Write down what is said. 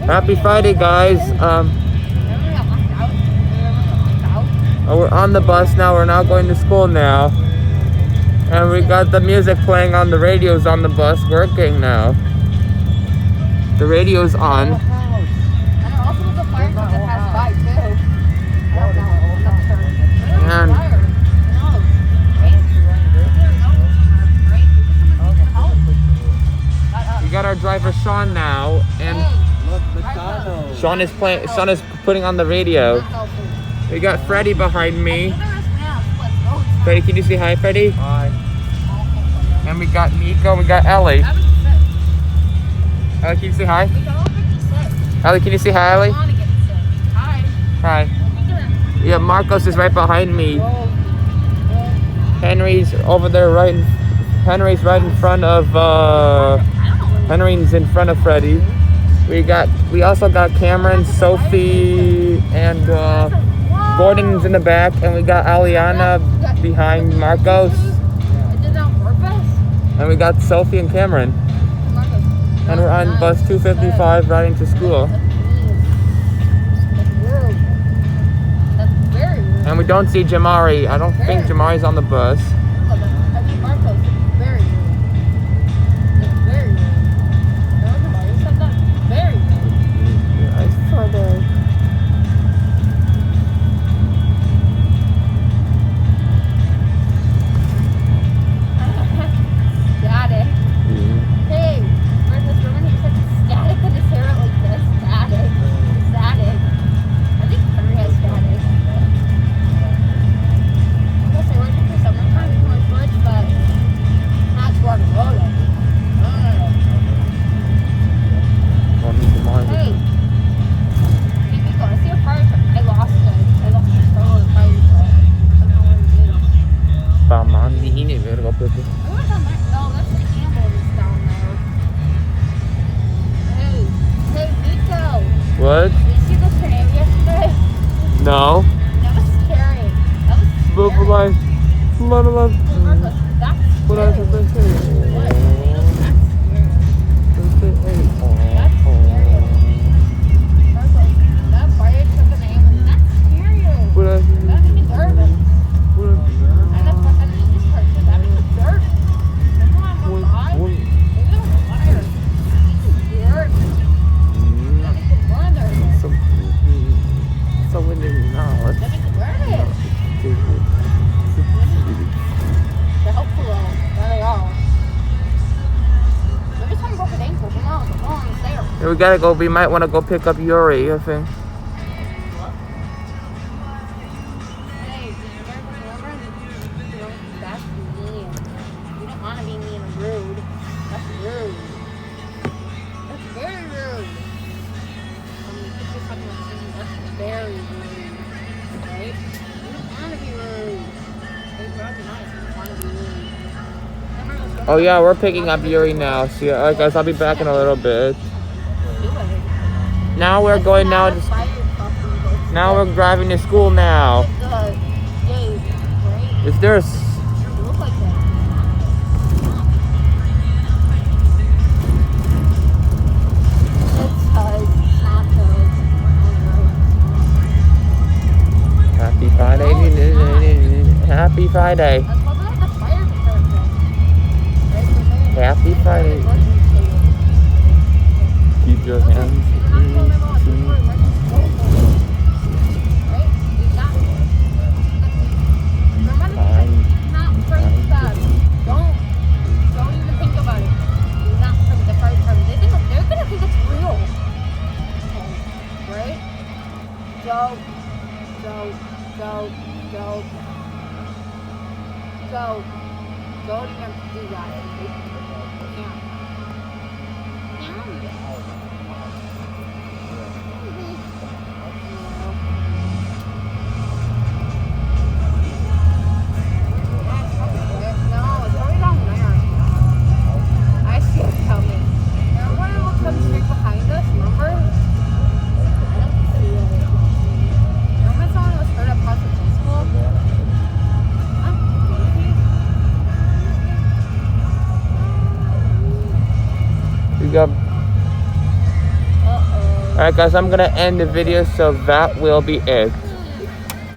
Happy Friday, guys. We're on the bus now. We're now going to school now. And we got the music playing on the radios on the bus working now. The radio's on. And it also was a fire truck that passed by, too. And we got our driver Sean now, and Sean is putting on the radio. We got Freddie behind me. Freddie, can you say hi, Freddie? Hi. And we got Nico, and we got Ellie. Ellie, can you say hi? Ellie, can you say hi, Ellie? Hi. Yeah, Marcos is right behind me. Henry's over there Henry's right in front of Henry's in front of Freddie. We also got Cameron, Sophie, and Gordon's in the back, and we got Aliana behind Marcos. And we got Sophie and Cameron. And we're on bus 255 riding to school. And we don't see Jamari. I don't think Jamari's on the bus. What? Did you see the tornado yesterday? No. That was scary. That was scary. Marcos, that's what scary. I have to say? That's scary. That's scary. Marcos, that fire took an angle. That's scary. That makes me nervous. And the this part too, that makes me nervous. Remember when I'm on fire? Maybe I'm on fire. That makes me nervous. That makes me more nervous. So when you know, That makes me nervous. They're helpful though. There they are. Maybe someone broke an ankle. Come on, stay up. we gotta go. We might want to go pick up Yuri, I think. Hey, did you guys remember? That's mean. You don't want to be mean and rude. That's rude. That's very rude. Put your fucking machine. That's very rude. Right? You don't want to be rude. Hey, bro, be nice. You don't want to be rude. Oh yeah, we're picking up Yuri now. See, alright guys, I'll be back in a little bit. Now we're going now. Now we're driving to school now. Is there a Happy Friday. Happy Friday. Happy Friday. Keep your hands Don't even think about it. Do not think the fire department. They're gonna think it's real. Right? Go. Don't even do that. We got Alright guys, I'm gonna end the video, so that will be it.